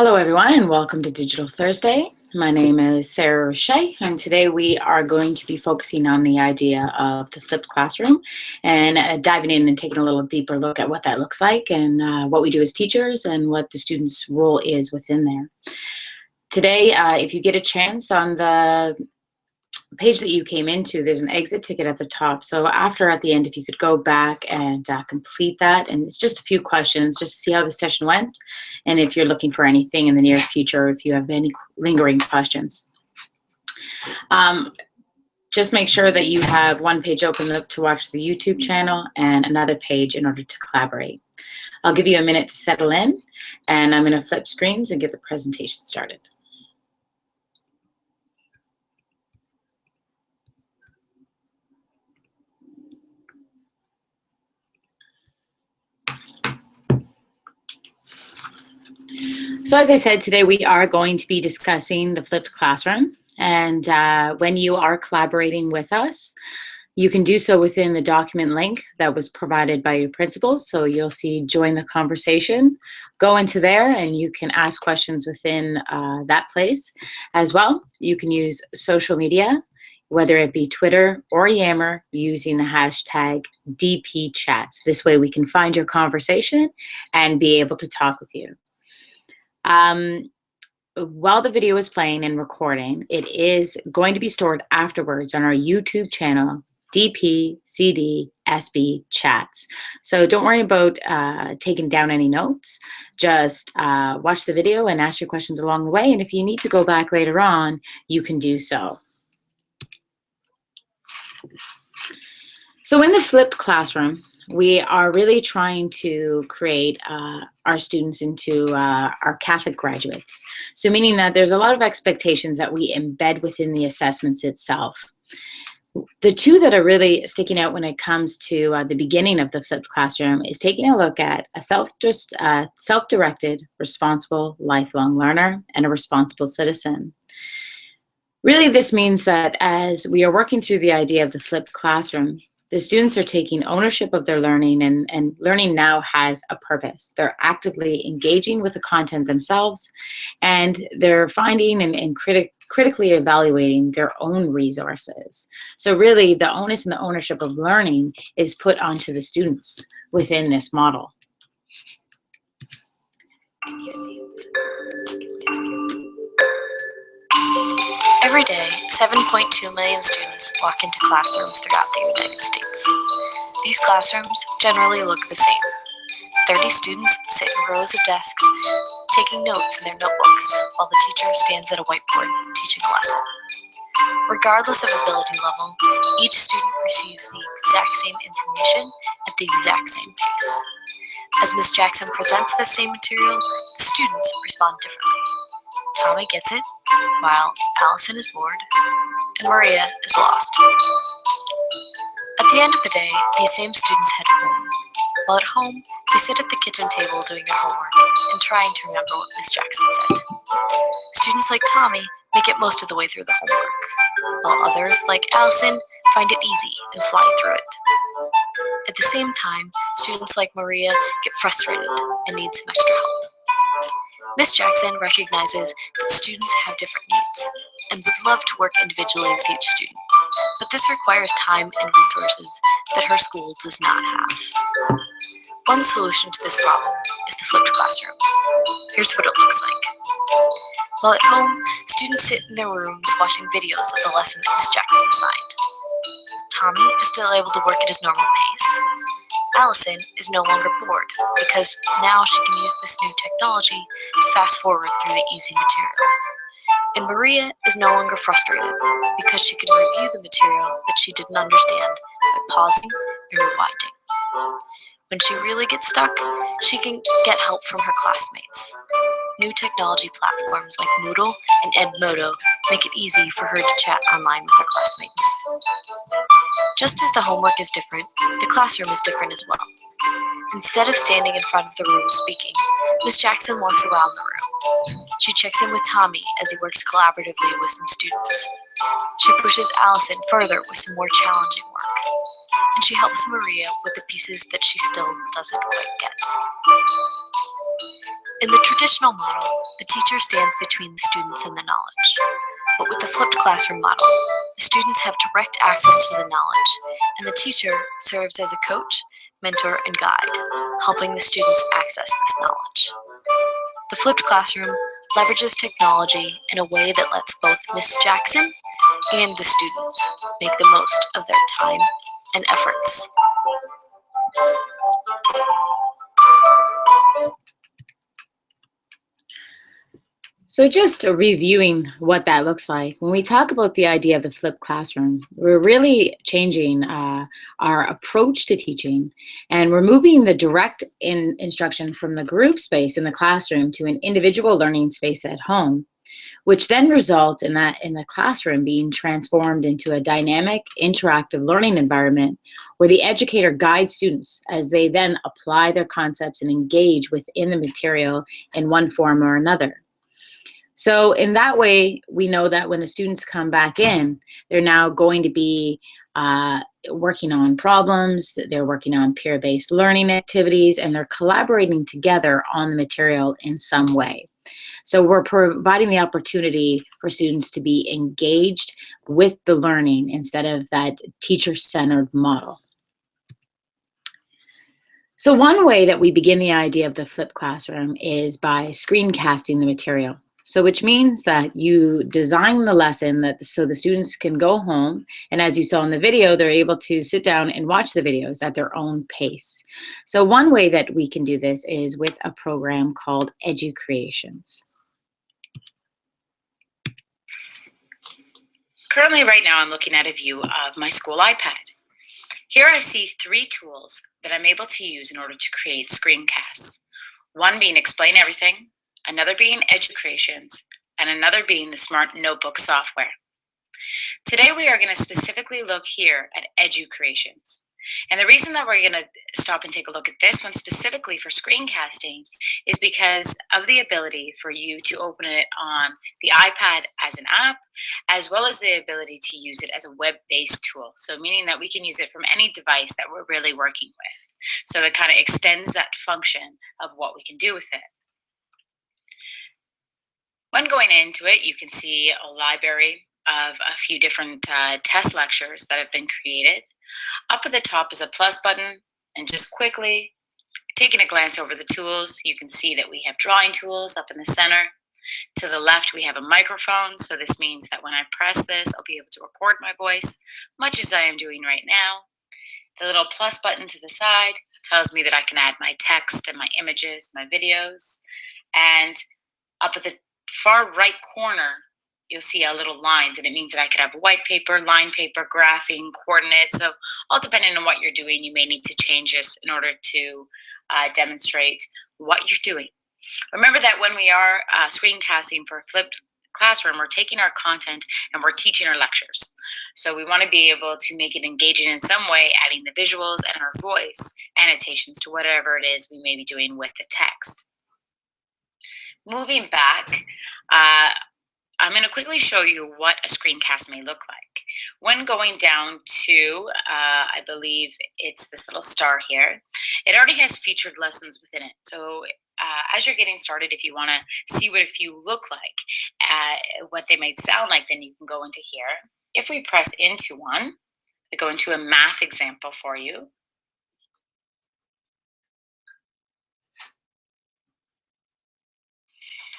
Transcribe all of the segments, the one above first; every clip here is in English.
Hello, everyone, and welcome to Digital Thursday. My name is Sarah Roche, and today we are going to be focusing on the idea of the flipped classroom and diving in and taking a little deeper look at what that looks like and what we do as teachers and what the students' role is within there. Today, if you get a chance on the page that you came into, there's an exit ticket at the top. So at the end, if you could go back and complete that, and it's just a few questions just to see how the session went, and if you're looking for anything in the near future, if you have any lingering questions. Just make sure that you have one page open up to watch the YouTube channel and another page in order to collaborate. I'll give you a minute to settle in, and I'm going to flip screens and get the presentation started. So as I said, today we are going to be discussing the flipped classroom. And when you are collaborating with us, you can do so within the document link that was provided by your principals. So you'll see join the conversation, go into there, and you can ask questions within that place as well. You can use social media, whether it be Twitter or Yammer, using the hashtag DPChats. This way we can find your conversation and be able to talk with you. While the video is playing and recording, it is going to be stored afterwards on our YouTube channel, DPCDSB Chats. So don't worry about taking down any notes. Just watch the video and ask your questions along the way. And if you need to go back later on, you can do so. So in the flipped classroom, we are really trying to create our students into our Catholic graduates. So meaning that there's a lot of expectations that we embed within the assessments itself. The two that are really sticking out when it comes to the beginning of the flipped classroom is taking a look at a self-directed, responsible, lifelong learner and a responsible citizen. Really, this means that as we are working through the idea of the flipped classroom, the students are taking ownership of their learning, and learning now has a purpose. They're actively engaging with the content themselves, and they're finding and critically evaluating their own resources. So really, the onus and the ownership of learning is put onto the students within this model. Can you see? Every day, 7.2 million students walk into classrooms throughout the United States. These classrooms generally look the same. 30 students sit in rows of desks, taking notes in their notebooks, while the teacher stands at a whiteboard teaching a lesson. Regardless of ability level, each student receives the exact same information at the exact same pace. As Ms. Jackson presents this same material, the students respond differently. Tommy gets it, while Allison is bored, and Maria is lost. At the end of the day, these same students head home. While at home, they sit at the kitchen table doing their homework and trying to remember what Ms. Jackson said. Students like Tommy make it most of the way through the homework, while others, like Allison, find it easy and fly through it. At the same time, students like Maria get frustrated and need some extra help. Ms. Jackson recognizes that students have different needs and would love to work individually with each student, but this requires time and resources that her school does not have. One solution to this problem is the flipped classroom. Here's what it looks like. While at home, students sit in their rooms watching videos of the lesson that Ms. Jackson assigned. Tommy is still able to work at his normal pace. Allison is no longer bored because now she can use this new technology to fast forward through the easy material. And Maria is no longer frustrated because she can review the material that she didn't understand by pausing and rewinding. When she really gets stuck, she can get help from her classmates. New technology platforms like Moodle and Edmodo make it easy for her to chat online with her classmates. Just as the homework is different, the classroom is different as well. Instead of standing in front of the room speaking, Ms. Jackson walks around the room. She checks in with Tommy as he works collaboratively with some students. She pushes Allison further with some more challenging work. And she helps Maria with the pieces that she still doesn't quite get. In the traditional model, the teacher stands between the students and the knowledge. But with the flipped classroom model, the students have direct access to the knowledge, and the teacher serves as a coach, mentor, and guide, helping the students access this knowledge. The flipped classroom leverages technology in a way that lets both Miss Jackson and the students make the most of their time and efforts. So just reviewing what that looks like, when we talk about the idea of the flipped classroom, we're really changing our approach to teaching, and we're moving the direct instruction from the group space in the classroom to an individual learning space at home, which then results in the classroom being transformed into a dynamic, interactive learning environment where the educator guides students as they then apply their concepts and engage within the material in one form or another. So in that way, we know that when the students come back in, they're now going to be working on problems, they're working on peer-based learning activities, and they're collaborating together on the material in some way. So we're providing the opportunity for students to be engaged with the learning instead of that teacher-centered model. So one way that we begin the idea of the flipped classroom is by screencasting the material. So which means that you design the lesson so the students can go home, and as you saw in the video, they're able to sit down and watch the videos at their own pace. So one way that we can do this is with a program called EduCreations. Currently, right now, I'm looking at a view of my school iPad. Here I see 3 tools that I'm able to use in order to create screencasts. One being Explain Everything, another being EduCreations, and another being the Smart Notebook software. Today we are going to specifically look here at EduCreations. And the reason that we're going to stop and take a look at this one specifically for screencasting is because of the ability for you to open it on the iPad as an app, as well as the ability to use it as a web-based tool. So meaning that we can use it from any device that we're really working with. So it kind of extends that function of what we can do with it. When going into it, you can see a library of a few different test lectures that have been created. Up at the top is a plus button, and just quickly taking a glance over the tools, you can see that we have drawing tools up in the center. To the left, we have a microphone, so this means that when I press this, I'll be able to record my voice, much as I am doing right now. The little plus button to the side tells me that I can add my text and my images, my videos, and up at the far right corner, you'll see little lines, and it means that I could have white paper, line paper, graphing, coordinates. So all depending on what you're doing, you may need to change this in order to demonstrate what you're doing. Remember that when we are screencasting for a flipped classroom, we're taking our content and we're teaching our lectures. So we want to be able to make it engaging in some way, adding the visuals and our voice annotations to whatever it is we may be doing with the text. Moving back, I'm going to quickly show you what a screencast may look like. When going down to, I believe it's this little star here, it already has featured lessons within it. So as you're getting started, if you want to see what a few look like, what they might sound like, then you can go into here. If we press into one, I go into a math example for you.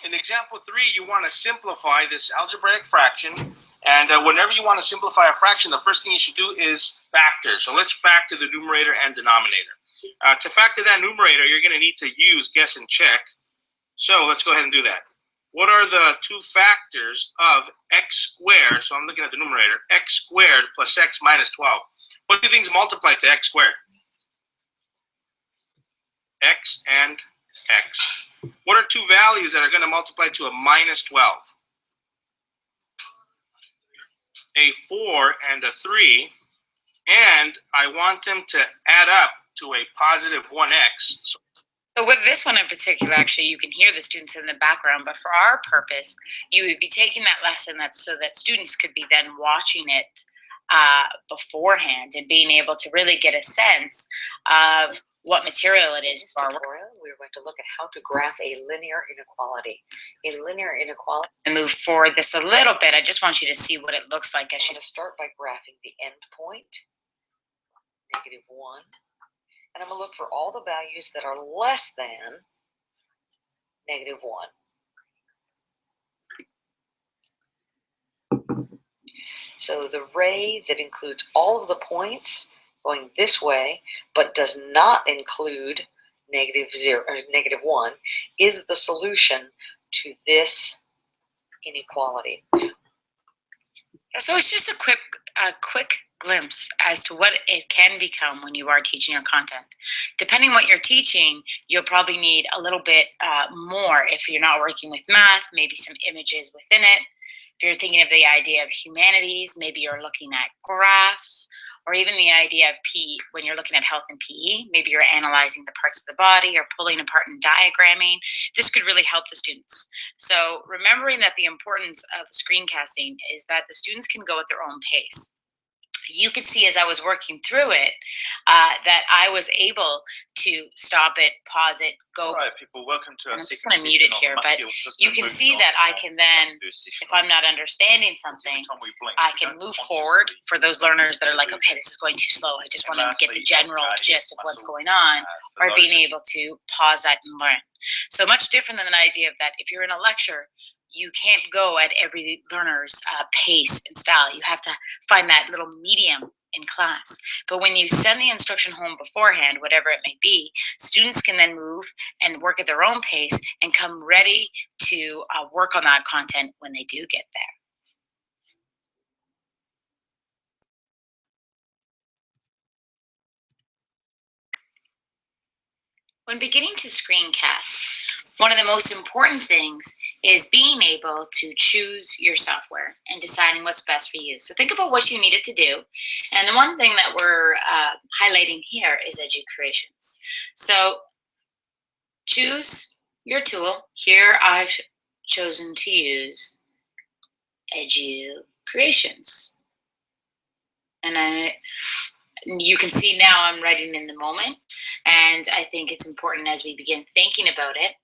In example 3, you want to simplify this algebraic fraction. And whenever you want to simplify a fraction, the first thing you should do is factor. So let's factor the numerator and denominator. To factor that numerator, you're going to need to use guess and check. So let's go ahead and do that. What are the 2 factors of x squared? So I'm looking at the numerator. X squared plus x minus 12. What do things multiply to x squared? X and x. What are 2 values that are going to multiply to a minus 12? A 4 and a 3. And I want them to add up to a positive 1x. So with this one in particular, actually, you can hear the students in the background, but for our purpose, you would be taking that lesson so that students could be then watching it beforehand and being able to really get a sense of what material it is. In this tutorial, we we're going to look at how to graph a linear inequality. A linear inequality. And move forward this a little bit. I just want you to see what it looks like as I'm she's going to start by graphing the end point, -1. And I'm going to look for all the values that are less than -1. So the ray that includes all of the points going this way, but does not include -0 or -1, is the solution to this inequality. So it's just a quick glimpse as to what it can become when you are teaching your content. Depending what you're teaching, you'll probably need a little bit more if you're not working with math, maybe some images within it. If you're thinking of the idea of humanities, maybe you're looking at graphs, or even the idea of PE, when you're looking at health and PE, maybe you're analyzing the parts of the body or pulling apart and diagramming. This could really help the students. So remembering that the importance of screencasting is that the students can go at their own pace. You could see as I was working through it that I was able to stop it, pause it, go. All right, people, welcome to our I'm just second going to mute it session on here, the but muscular system, you can moving see on that I from can then, our first session if on I'm not the understanding every something, time we blink, I we can don't move forward consciously for those learners that are like, do okay, this is going too slow. I just And want to get the lastly, general cardiac gist of what's muscle, going on, for or those being of- able to pause that and learn. So much different than an idea of that if you're in a lecture, you can't go at every learner's pace and style. You have to find that little medium in class. But when you send the instruction home beforehand, whatever it may be, students can then move and work at their own pace and come ready to work on that content when they do get there. When beginning to screencast, one of the most important things is being able to choose your software and deciding what's best for you. So think about what you need it to do. And the one thing that we're highlighting here is EduCreations. So choose your tool. Here I've chosen to use EduCreations. And you can see now I'm writing in the moment. And I think it's important as we begin thinking about it,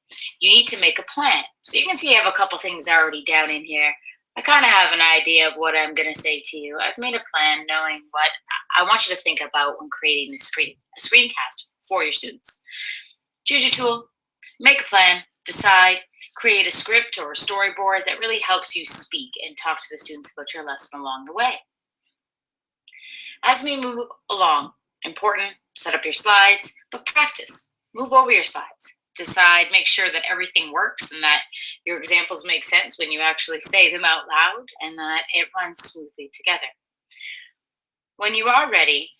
you need to make a plan. So you can see I have a couple things already down in here. I kind of have an idea of what I'm going to say to you. I've made a plan knowing what I want you to think about when creating a screencast for your students. Choose your tool, make a plan, decide, create a script or a storyboard that really helps you speak and talk to the students about your lesson along the way. As we move along, important, set up your slides, but practice. Move over your slides. Decide, make sure that everything works and that your examples make sense when you actually say them out loud and that it runs smoothly together. When you are ready,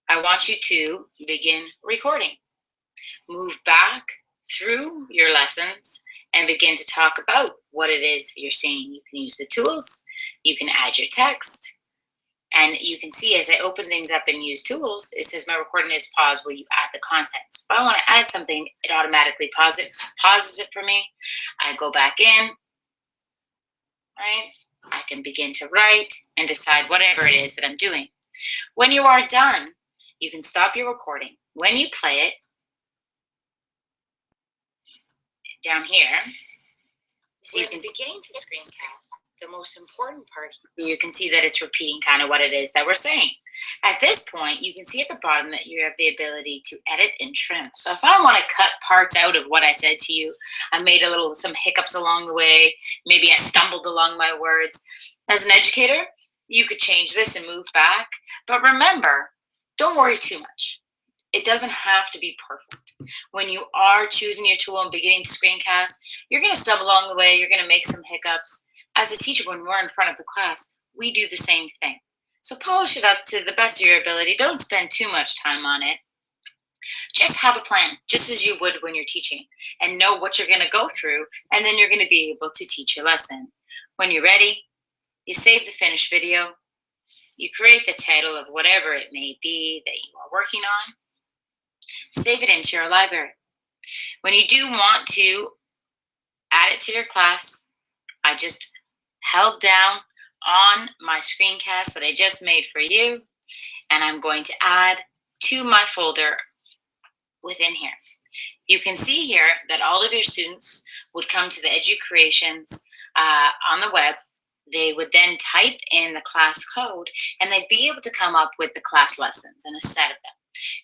I want you to begin recording. Move back through your lessons and begin to talk about what it is you're seeing. You can use the tools, you can add your text, and you can see as I open things up and use tools, it says my recording is paused. Will you add the contents? If I want to add something, it automatically pauses it for me. I go back in, right? I can begin to write and decide whatever it is that I'm doing. When you are done, you can stop your recording. When you play it, down here, so you can beginning to screencast. The most important part, you can see that it's repeating kind of what it is that we're saying. At this point, you can see at the bottom that you have the ability to edit and trim. So if I want to cut parts out of what I said to you, I made some hiccups along the way, maybe I stumbled along my words. As an educator, you could change this and move back. But remember, don't worry too much. It doesn't have to be perfect. When you are choosing your tool and beginning to screencast, you're going to stumble along the way, you're going to make some hiccups. As a teacher, when we're in front of the class, we do the same thing. So polish it up to the best of your ability. Don't spend too much time on it. Just have a plan, just as you would when you're teaching, and know what you're going to go through, and then you're going to be able to teach your lesson. When you're ready, you save the finished video. You create the title of whatever it may be that you are working on. Save it into your library. When you do want to add it to your class, I just held down on my screencast that I just made for you, and I'm going to add to my folder within here. you can see here that all of your students would come to the EduCreations on the web. They would then type in the class code and they'd be able to come up with the class lessons and a set of them.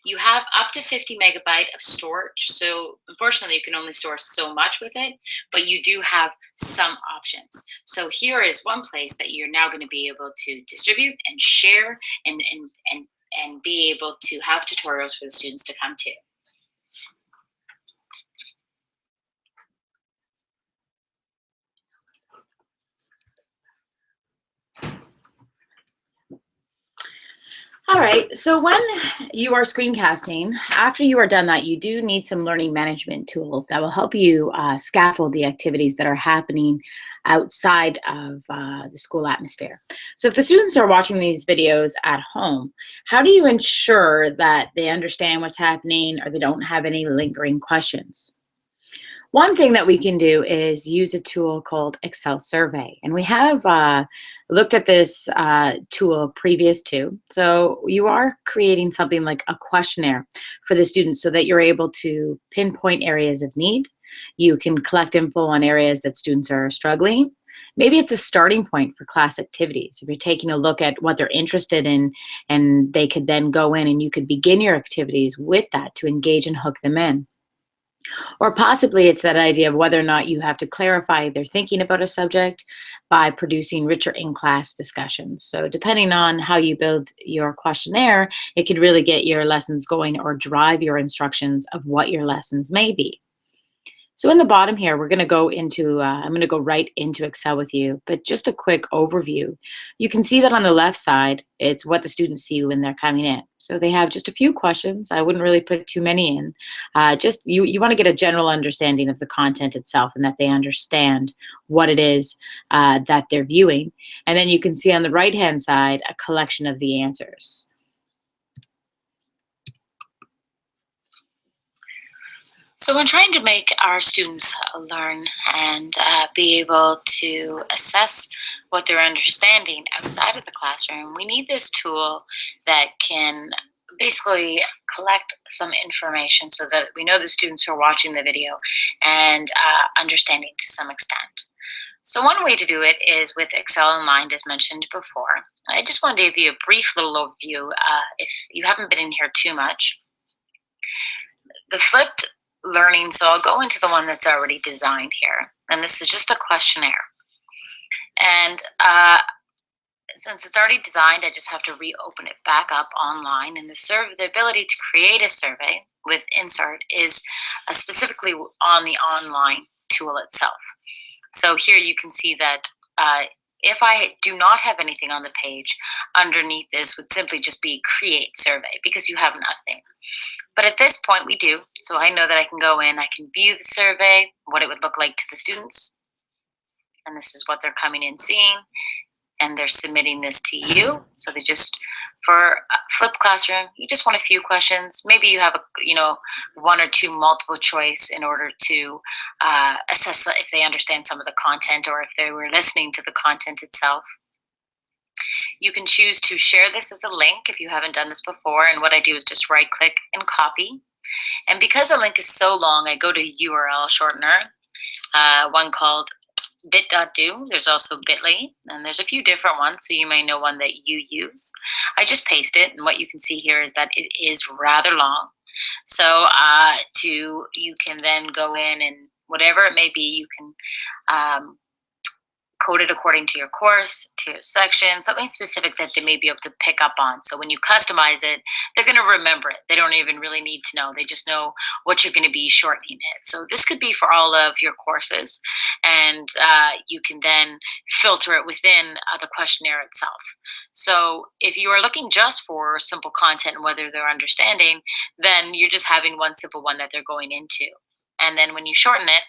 You have up to 50 megabyte of storage. So unfortunately, you can only store so much with it, but you do have some options. So here is one place that you're now going to be able to distribute and share and be able to have tutorials for the students to come to. All right, so when you are screencasting, after you are done that, you do need some learning management tools that will help you scaffold the activities that are happening outside of the school atmosphere. So if the students are watching these videos at home, how do you ensure that they understand what's happening or they don't have any lingering questions? One thing that we can do is use a tool called Excel Survey. And we have looked at this tool previous to. So you are creating something like a questionnaire for the students so that you're able to pinpoint areas of need. You can collect info on areas that students are struggling. Maybe it's a starting point for class activities. If you're taking a look at what they're interested in, and they could then go in and you could begin your activities with that to engage and hook them in. Or possibly it's that idea of whether or not you have to clarify their thinking about a subject by producing richer in-class discussions. So depending on how you build your questionnaire, it could really get your lessons going or drive your instructions of what your lessons may be. So in the bottom here, we're going to go into, I'm going to go right into Excel with you, but just a quick overview. You can see that on the left side, it's what the students see when they're coming in. So they have just a few questions. I wouldn't really put too many in. Just you want to get a general understanding of the content itself and that they understand what it is that they're viewing. And then you can see on the right-hand side, a collection of the answers. So when trying to make our students learn and be able to assess what they're understanding outside of the classroom, we need this tool that can basically collect some information so that we know the students who are watching the video and understanding to some extent. So one way to do it is with Excel in mind, as mentioned before. I just wanted to give you a brief little overview if you haven't been in here too much. The flipped learning, so I'll go into the one that's already designed here, and this is just a questionnaire. And since it's already designed, I just have to reopen it back up online, and the ability to create a survey with Insert is specifically on the online tool itself. So here you can see that if I do not have anything on the page, underneath this would simply just be create survey because you have nothing. But at this point we do, so I know that I can go in, I can view the survey, what it would look like to the students, and this is what they're coming in seeing, and they're submitting this to you. So they just, for flipped classroom, you just want a few questions. Maybe you have one or two multiple choice in order to assess if they understand some of the content or if they were listening to the content itself. You can choose to share this as a link if you haven't done this before, and what I do is just right click and copy. And because the link is so long, I go to URL shortener, one called bit.do. There's also bit.ly, and there's a few different ones, so you may know one that you use. I just paste it, and what you can see here is that it is rather long. So you can then go in and whatever it may be, you can code it according to your course, to your section, something specific that they may be able to pick up on. So when you customize it, they're going to remember it. They don't even really need to know. They just know what you're going to be shortening it. So this could be for all of your courses, and you can then filter it within the questionnaire itself. So if you are looking just for simple content and whether they're understanding, then you're just having one simple one that they're going into. And then when you shorten it,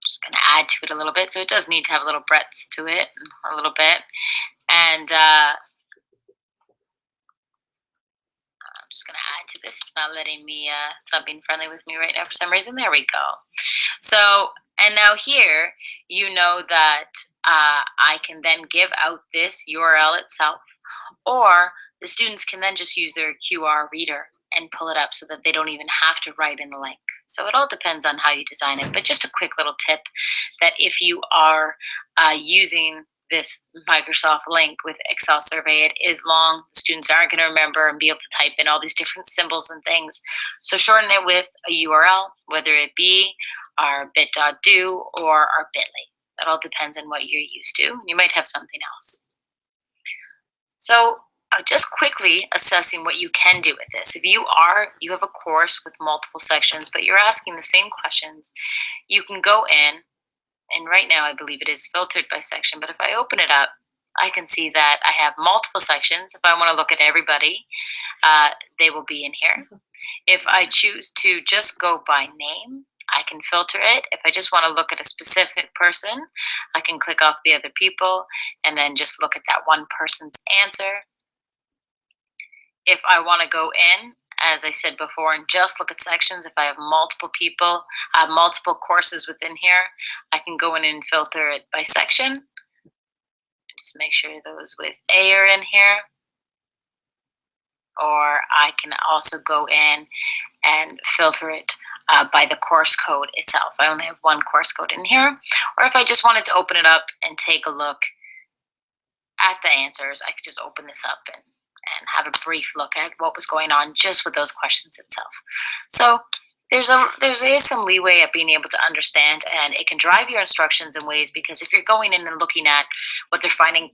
just going to add to it a little bit. So it does need to have a little breadth to it, a little bit. And I'm just going to add to this. It's not letting me, it's not being friendly with me right now for some reason. There we go. So, and now here, you know that I can then give out this URL itself, or The students can then just use their QR reader and pull it up so that they don't even have to write in the link. So it all depends on how you design it. But just a quick little tip that if you are using this Microsoft link with Excel Survey, it is long. The students aren't going to remember and be able to type in all these different symbols and things. So shorten it with a URL, whether it be our bit.do or our bit.ly. That all depends on what you're used to. You might have something else. So just quickly assessing what you can do with this. If you have a course with multiple sections, but you're asking the same questions, you can go in, and right now I believe it is filtered by section, but if I open it up, I can see that I have multiple sections. If I want to look at everybody, they will be in here. If I choose to just go by name, I can filter it. If I just want to look at a specific person, I can click off the other people and then just look at that one person's answer. If I want to go in, as I said before, and just look at sections, if I have multiple people, multiple courses within here, I can go in and filter it by section. Just make sure those with A are in here. Or I can also go in and filter it by the course code itself. I only have one course code in here. Or if I just wanted to open it up and take a look at the answers, I could just open this up and have a brief look at what was going on just with those questions itself. So there is some leeway at being able to understand, and it can drive your instructions in ways, because if you're going in and looking at what they're finding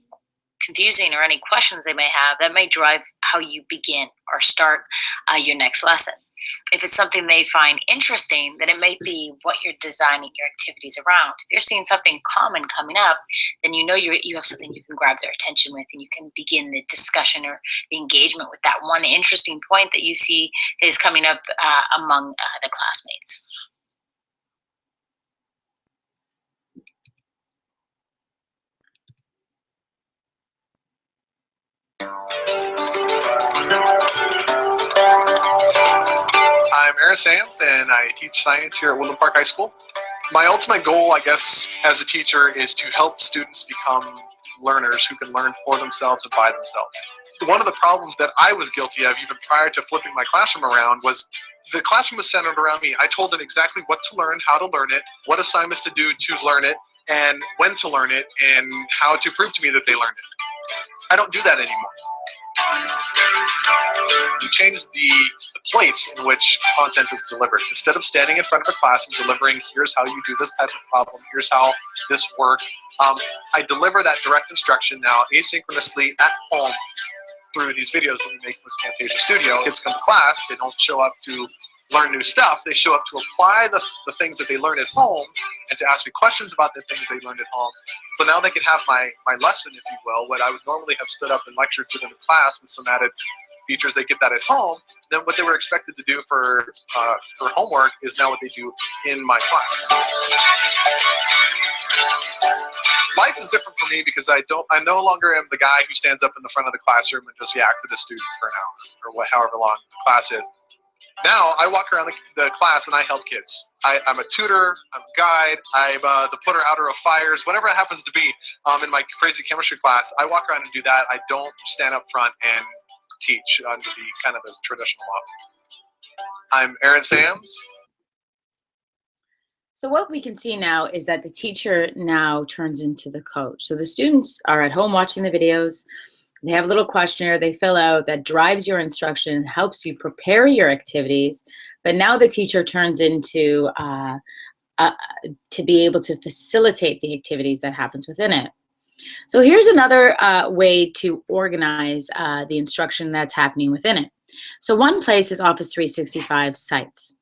confusing or any questions they may have, that may drive how you begin or start your next lesson. If it's something they find interesting, then it may be what you're designing your activities around. If you're seeing something common coming up, then you know you have something you can grab their attention with, and you can begin the discussion or the engagement with that one interesting point that you see is coming up among the classmates. I'm Aaron Sams, and I teach science here at Woodland Park High School. My ultimate goal, I guess, as a teacher is to help students become learners who can learn for themselves and by themselves. One of the problems that I was guilty of even prior to flipping my classroom around was the classroom was centered around me. I told them exactly what to learn, how to learn it, what assignments to do to learn it, and when to learn it, and how to prove to me that they learned it. I don't do that anymore. We changed the place in which content is delivered. Instead of standing in front of a class and delivering, here's how you do this type of problem, here's how this works, I deliver that direct instruction now asynchronously at home through these videos that we make with Camtasia Studio. Kids come to class, they don't show up to learn new stuff, they show up to apply the things that they learn at home and to ask me questions about the things they learned at home. So now they can have my lesson, if you will, what I would normally have stood up and lectured to them in class with some added features. They get that at home. Then what they were expected to do for homework is now what they do in my class. Life is different for me because I no longer am the guy who stands up in the front of the classroom and just yaks at a student for an hour or however long the class is. Now I walk around the class and I help kids. I'm a tutor, I'm a guide, I'm the putter outer of fires, whatever it happens to be. In my crazy chemistry class, I walk around and do that. I don't stand up front and teach under the kind of the traditional model. I'm Aaron Sams. So what we can see now is that the teacher now turns into the coach. So the students are at home watching the videos. They have a little questionnaire they fill out that drives your instruction and helps you prepare your activities. But now the teacher turns into to be able to facilitate the activities that happens within it. So here's another way to organize the instruction that's happening within it. So one place is Office 365 sites.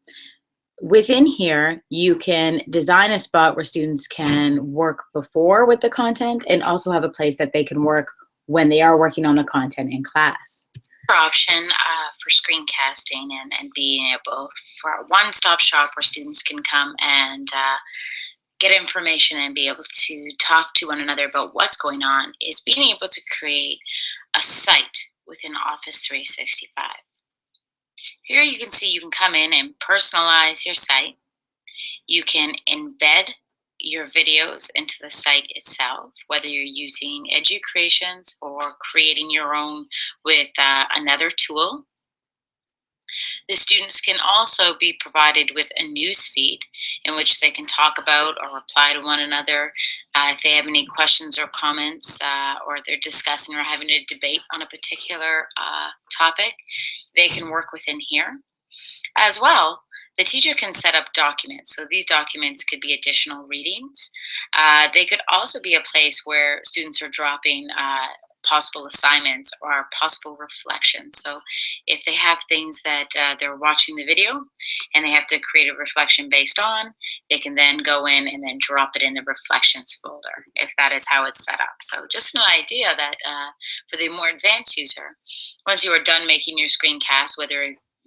Within here, you can design a spot where students can work before with the content and also have a place that they can work when they are working on the content in class. Option for screencasting and being able for a one-stop shop where students can come and get information and be able to talk to one another about what's going on is being able to create a site within Office 365. Here you can see you can come in and personalize your site. You can embed your videos into the site itself, whether you're using EduCreations or creating your own with another tool. The students can also be provided with a news feed in which they can talk about or reply to one another if they have any questions or comments, or they're discussing or having a debate on a particular topic. They can work within here. As well, the teacher can set up documents. So these documents could be additional readings. They could also be a place where students are dropping possible assignments or possible reflections. So if they have things that they're watching the video and they have to create a reflection based on, they can then go in and then drop it in the reflections folder, if that is how it's set up. So just an idea that for the more advanced user, once you are done making your screencast,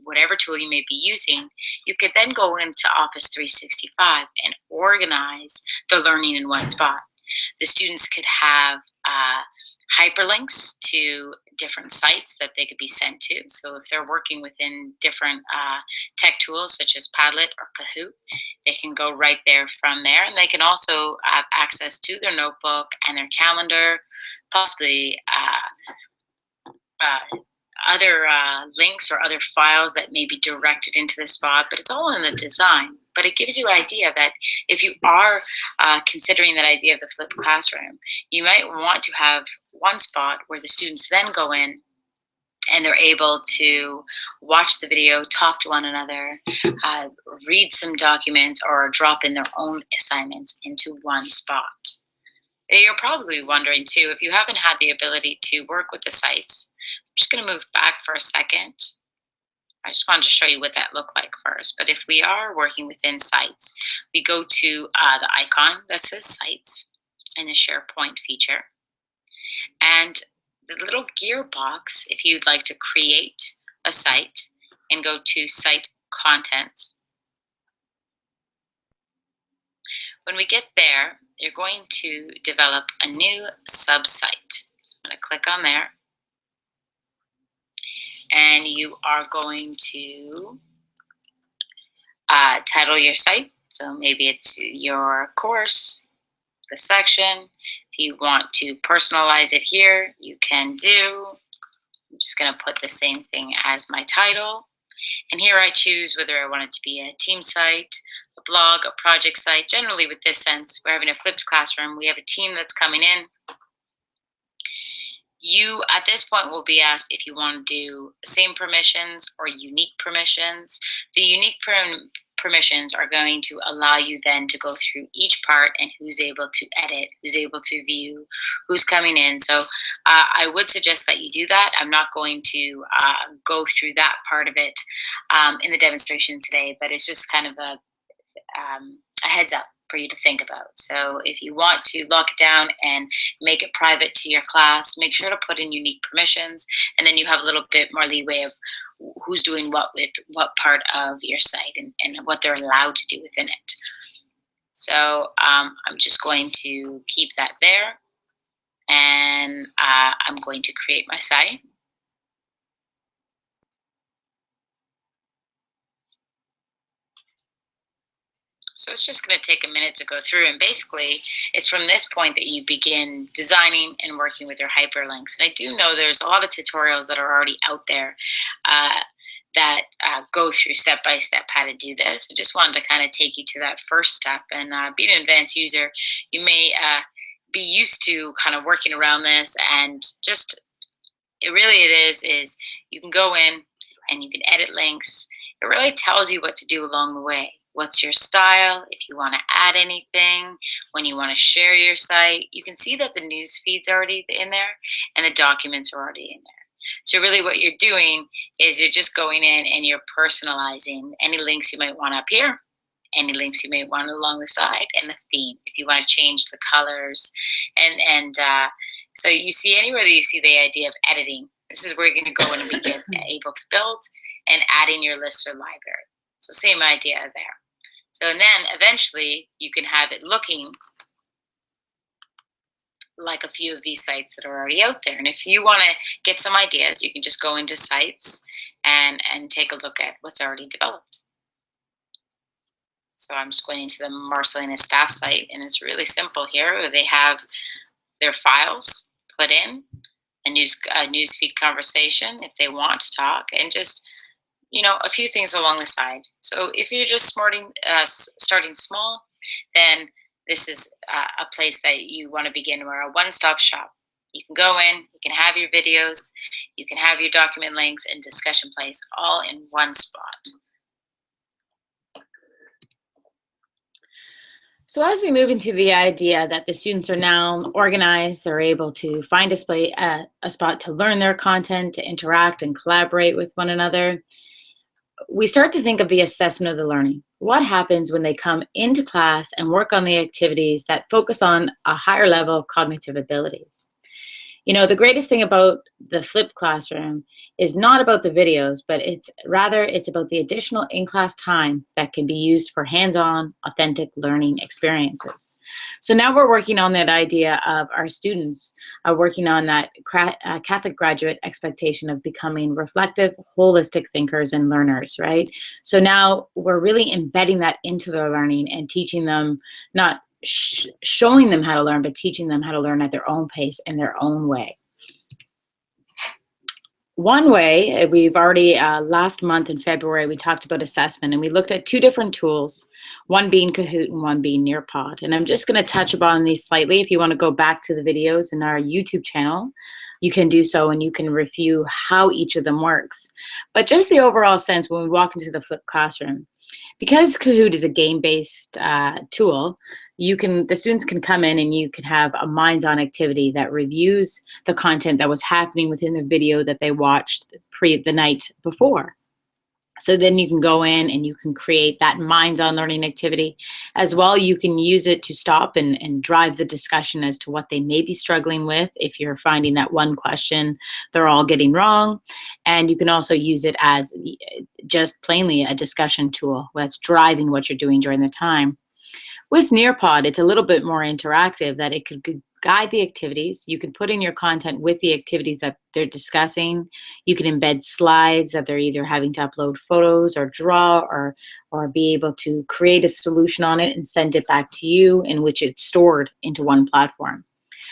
whatever tool you may be using, you could then go into Office 365 and organize the learning in one spot. The students could have hyperlinks to different sites that they could be sent to. So if they're working within different tech tools such as Padlet or Kahoot, they can go right there from there. And they can also have access to their notebook and their calendar, possibly other links or other files that may be directed into the spot, but it's all in the design. But it gives you an idea that if you are considering that idea of the flipped classroom, you might want to have one spot where the students then go in and they're able to watch the video, talk to one another, read some documents, or drop in their own assignments into one spot. You're probably wondering too, if you haven't had the ability to work with the sites, I'm just going to move back for a second. I just wanted to show you what that looked like first. But if we are working within sites, we go to the icon that says sites and the SharePoint feature. And the little gear box, if you'd like to create a site, and go to site contents. When we get there, you're going to develop a new sub-site. So I'm going to click on there. And you are going to title your site. So maybe it's your course, the section. If you want to personalize it here, you can do. I'm just going to put the same thing as my title. And here I choose whether I want it to be a team site, a blog, a project site. Generally with this sense, we're having a flipped classroom. We have a team that's coming in. You, at this point, will be asked if you want to do same permissions or unique permissions. The unique permissions are going to allow you then to go through each part and who's able to edit, who's able to view, who's coming in. So I would suggest that you do that. I'm not going to go through that part of it in the demonstration today, but it's just kind of a heads up for you to think about. So if you want to lock it down and make it private to your class, make sure to put in unique permissions, and then you have a little bit more leeway of who's doing what with what part of your site and what they're allowed to do within it. So I'm just going to keep that there, and I'm going to create my site. So it's just going to take a minute to go through, and basically it's from this point that you begin designing and working with your hyperlinks. And I do know there's a lot of tutorials that are already out there that go through step-by-step how to do this. I just wanted to kind of take you to that first step, and being an advanced user, you may be used to kind of working around this, and just it is you can go in and you can edit links. It really tells you what to do along the way. What's your style? If you want to add anything, when you want to share your site, you can see that the news feed's already in there and the documents are already in there. So really what you're doing is you're just going in and you're personalizing any links you might want up here, any links you may want along the side, and the theme, if you want to change the colors. And so you see anywhere that you see the idea of editing, this is where you're going to go in and begin able to build and add in your list or library. So same idea there. So and then eventually you can have it looking like a few of these sites that are already out there. And if you want to get some ideas, you can just go into sites and take a look at what's already developed. So I'm just going into the Marcelina staff site, and it's really simple here. They have their files put in, a newsfeed conversation if they want to talk, and just, you know, a few things along the side. So if you're just starting small, then this is a place that you want to begin. We're a one-stop shop. You can go in, you can have your videos, you can have your document links and discussion place all in one spot. So as we move into the idea that the students are now organized, they're able to find a spot to learn their content, to interact and collaborate with one another, we start to think of the assessment of the learning. What happens when they come into class and work on the activities that focus on a higher level of cognitive abilities? You know, the greatest thing about the flipped classroom is not about the videos, but it's about the additional in-class time that can be used for hands-on, authentic learning experiences. So now we're working on that idea of our students working on that Catholic graduate expectation of becoming reflective, holistic thinkers and learners, right? So now we're really embedding that into their learning and teaching them, not showing them how to learn, but teaching them how to learn at their own pace in their own way. One way, we've already, last month in February, we talked about assessment, and we looked at two different tools, one being Kahoot and one being Nearpod. And I'm just going to touch upon these slightly. If you want to go back to the videos in our YouTube channel, you can do so, and you can review how each of them works. But just the overall sense when we walk into the flipped classroom, because Kahoot is a game-based tool, the students can come in and you can have a minds-on activity that reviews the content that was happening within the video that they watched the night before. So then you can go in and you can create that minds-on learning activity. As well, you can use it to stop and drive the discussion as to what they may be struggling with if you're finding that one question they're all getting wrong. And you can also use it as just plainly a discussion tool that's driving what you're doing during the time. With Nearpod, it's a little bit more interactive, that it could guide the activities. You can put in your content with the activities that they're discussing. You can embed slides that they're either having to upload photos or draw or be able to create a solution on it and send it back to you, in which it's stored into one platform.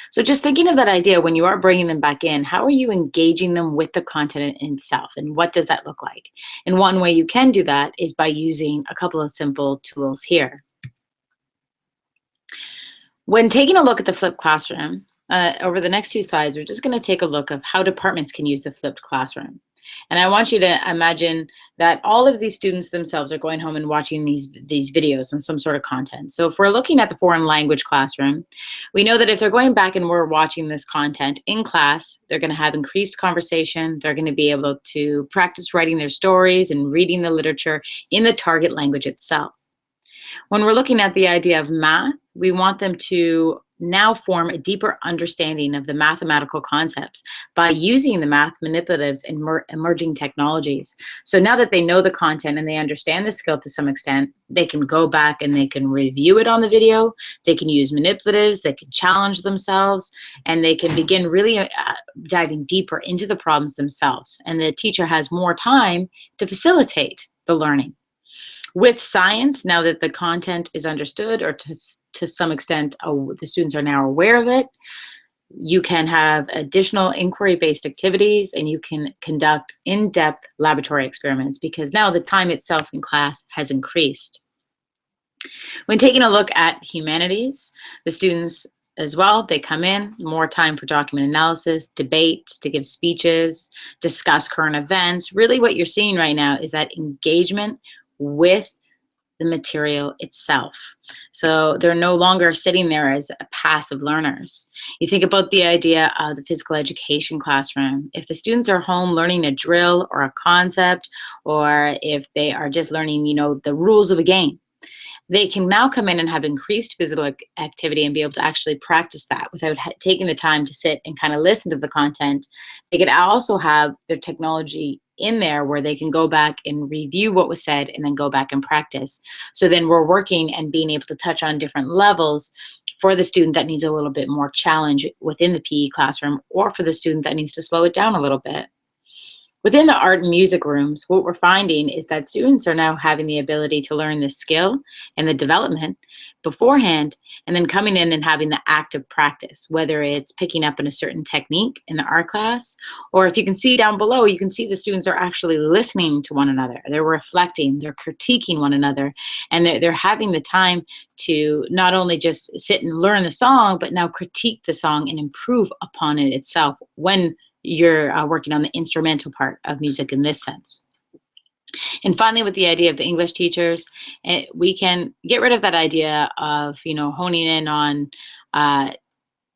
So just thinking of that idea, when you are bringing them back in, how are you engaging them with the content itself, and what does that look like? And one way you can do that is by using a couple of simple tools here. When taking a look at the flipped classroom, over the next two slides, we're just going to take a look of how departments can use the flipped classroom. And I want you to imagine that all of these students themselves are going home and watching these videos and some sort of content. So if we're looking at the foreign language classroom, we know that if they're going back and we're watching this content in class, they're going to have increased conversation. They're going to be able to practice writing their stories and reading the literature in the target language itself. When we're looking at the idea of math, we want them to now form a deeper understanding of the mathematical concepts by using the math manipulatives and emerging technologies. So now that they know the content and they understand the skill to some extent, they can go back and they can review it on the video, they can use manipulatives, they can challenge themselves, and they can begin really diving deeper into the problems themselves. And the teacher has more time to facilitate the learning. With science, now that the content is understood, or to some extent the students are now aware of it, you can have additional inquiry-based activities, and you can conduct in-depth laboratory experiments, because now the time itself in class has increased. When taking a look at humanities, the students as well, they come in, more time for document analysis, debate, to give speeches, discuss current events. Really what you're seeing right now is that engagement with the material itself. So they're no longer sitting there as passive learners. You think about the idea of the physical education classroom. If the students are home learning a drill or a concept, or if they are just learning, the rules of a game, they can now come in and have increased physical activity and be able to actually practice that without taking the time to sit and kind of listen to the content. They could also have their technology in there where they can go back and review what was said and then go back and practice. So then we're working and being able to touch on different levels for the student that needs a little bit more challenge within the PE classroom, or for the student that needs to slow it down a little bit. Within the art and music rooms, what we're finding is that students are now having the ability to learn the skill and the development beforehand, and then coming in and having the active practice, whether it's picking up on a certain technique in the art class, or if you can see down below, you can see the students are actually listening to one another. They're reflecting, they're critiquing one another, and they're having the time to not only just sit and learn the song, but now critique the song and improve upon it itself when you're working on the instrumental part of music in this sense. And finally, with the idea of the English teachers, we can get rid of that idea of, honing in on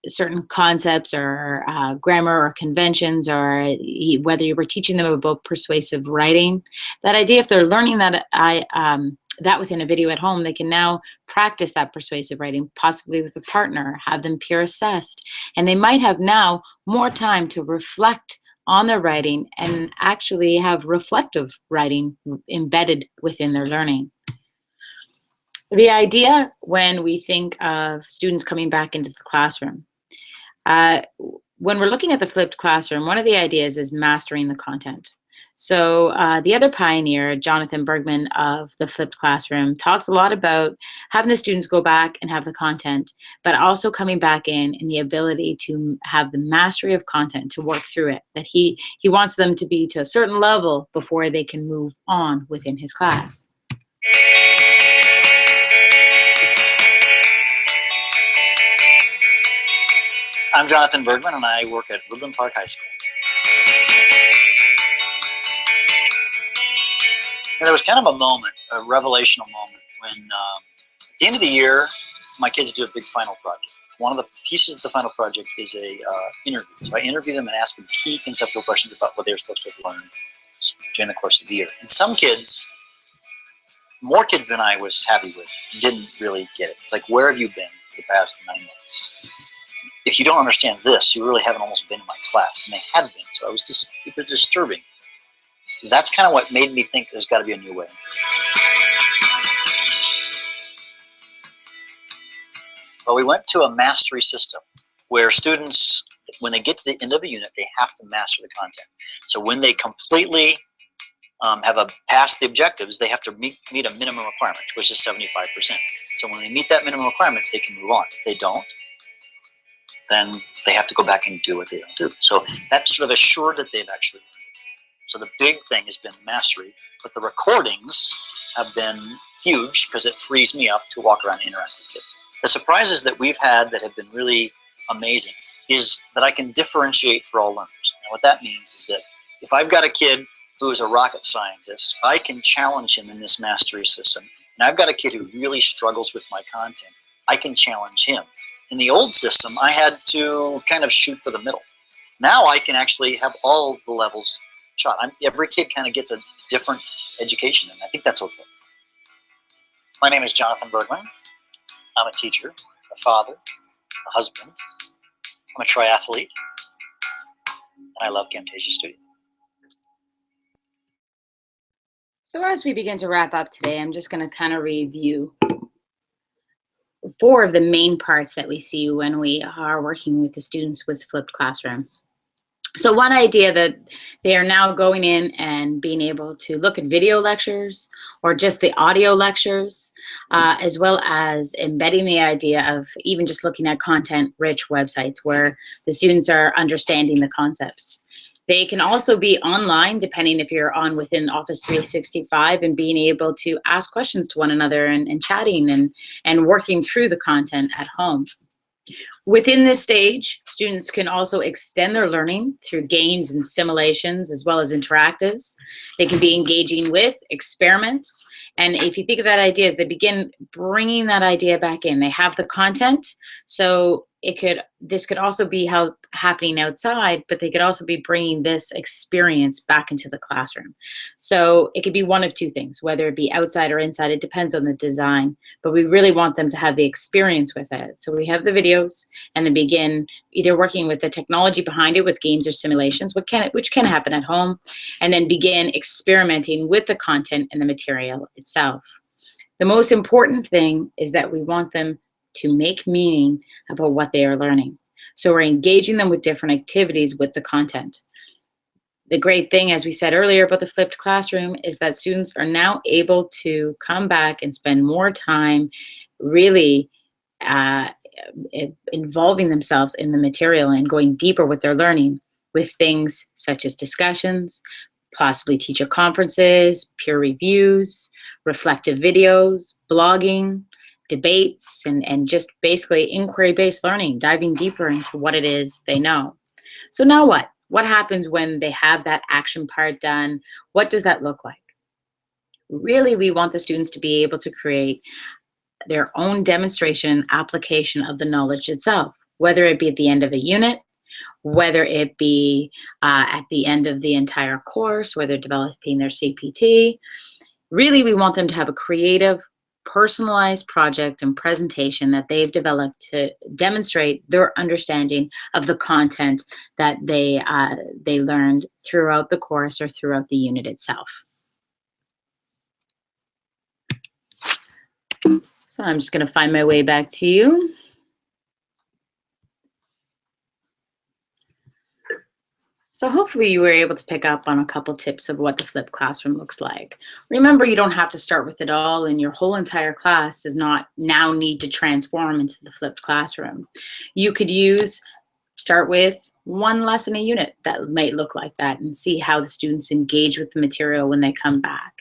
certain concepts or grammar or conventions, or whether you were teaching them about persuasive writing. That idea, if they're learning that that within a video at home, they can now practice that persuasive writing, possibly with a partner, have them peer assessed, and they might have now more time to reflect on their writing and actually have reflective writing embedded within their learning. The idea when we think of students coming back into the classroom, when we're looking at the flipped classroom, one of the ideas is mastering the content. So the other pioneer, Jonathan Bergman of the flipped classroom, talks a lot about having the students go back and have the content, but also coming back in and the ability to have the mastery of content, to work through it, that he wants them to be to a certain level before they can move on within his class. I'm Jonathan Bergman, and I work at Woodland Park High School. And there was kind of a moment, a revelational moment, when at the end of the year, my kids do a big final project. One of the pieces of the final project is a interview. So I interview them and ask them key conceptual questions about what they're supposed to have learned during the course of the year. And some kids, more kids than I was happy with, didn't really get it. It's like, where have you been for the past 9 months? If you don't understand this, you really haven't almost been in my class. And they had been, so it was disturbing. That's kind of what made me think there's got to be a new way. Well, we went to a mastery system where students, when they get to the end of a unit, they have to master the content. So when they completely have passed the objectives, they have to meet a minimum requirement, which is 75%. So when they meet that minimum requirement, they can move on. If they don't, then they have to go back and do what they don't do. So that sort of assured that they've actually learned. So the big thing has been mastery, but the recordings have been huge because it frees me up to walk around and interact with kids. The surprises that we've had that have been really amazing is that I can differentiate for all learners. And what that means is that if I've got a kid who is a rocket scientist, I can challenge him in this mastery system. And I've got a kid who really struggles with my content, I can challenge him. In the old system, I had to kind of shoot for the middle. Now I can actually have all the levels shot. Every kid kind of gets a different education, and I think that's okay. My name is Jonathan Bergman. I'm a teacher, a father, a husband. I'm a triathlete, and I love Camtasia Studio. So as we begin to wrap up today, I'm just going to kind of review 4 of the main parts that we see when we are working with the students with flipped classrooms. So one idea that they are now going in and being able to look at video lectures or just the audio lectures, as well as embedding the idea of even just looking at content-rich websites where the students are understanding the concepts. They can also be online, depending if you're on within Office 365, and being able to ask questions to one another and chatting and working through the content at home. Within this stage, students can also extend their learning through games and simulations, as well as interactives. They can be engaging with experiments. And if you think of that idea as they begin bringing that idea back in, they have the content. So this could also be happening outside, but they could also be bringing this experience back into the classroom. So it could be one of 2 things, whether it be outside or inside. It depends on the design, but we really want them to have the experience with it. So we have the videos, and then begin either working with the technology behind it with games or simulations, which can happen at home, and then begin experimenting with the content and the material itself. The most important thing is that we want them to make meaning about what they are learning. So we're engaging them with different activities with the content. The great thing, as we said earlier about the flipped classroom, is that students are now able to come back and spend more time really involving themselves in the material and going deeper with their learning with things such as discussions, possibly teacher conferences, peer reviews, reflective videos, blogging, debates, and just basically inquiry-based learning, diving deeper into what it is they know. So now what? What happens when they have that action part done? What does that look like? Really, we want the students to be able to create their own demonstration application of the knowledge itself, whether it be at the end of a unit, whether it be at the end of the entire course, whether they're developing their CPT. Really, we want them to have a creative, personalized project and presentation that they've developed to demonstrate their understanding of the content that they learned throughout the course or throughout the unit itself. So I'm just going to find my way back to you. So hopefully you were able to pick up on a couple tips of what the flipped classroom looks like. Remember, you don't have to start with it all, and your whole entire class does not now need to transform into the flipped classroom. You could start with one lesson a unit that might look like that and see how the students engage with the material when they come back.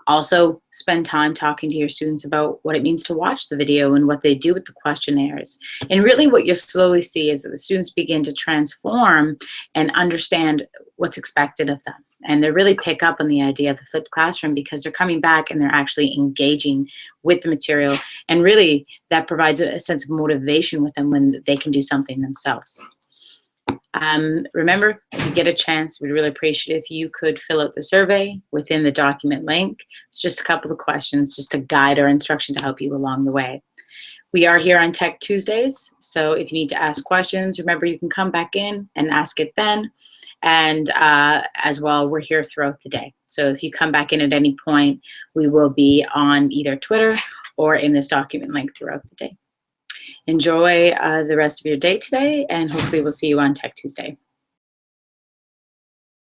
Also, spend time talking to your students about what it means to watch the video and what they do with the questionnaires. And really what you'll slowly see is that the students begin to transform and understand what's expected of them. And they really pick up on the idea of the flipped classroom because they're coming back and they're actually engaging with the material. And really that provides a sense of motivation with them when they can do something themselves. Remember, if you get a chance, we'd really appreciate it if you could fill out the survey within the document link. It's just a couple of questions, just a guide or instruction to help you along the way. We are here on Tech Tuesdays, so if you need to ask questions, remember you can come back in and ask it then. And as well, we're here throughout the day. So if you come back in at any point, we will be on either Twitter or in this document link throughout the day. Enjoy the rest of your day today, and hopefully we'll see you on Tech Tuesday.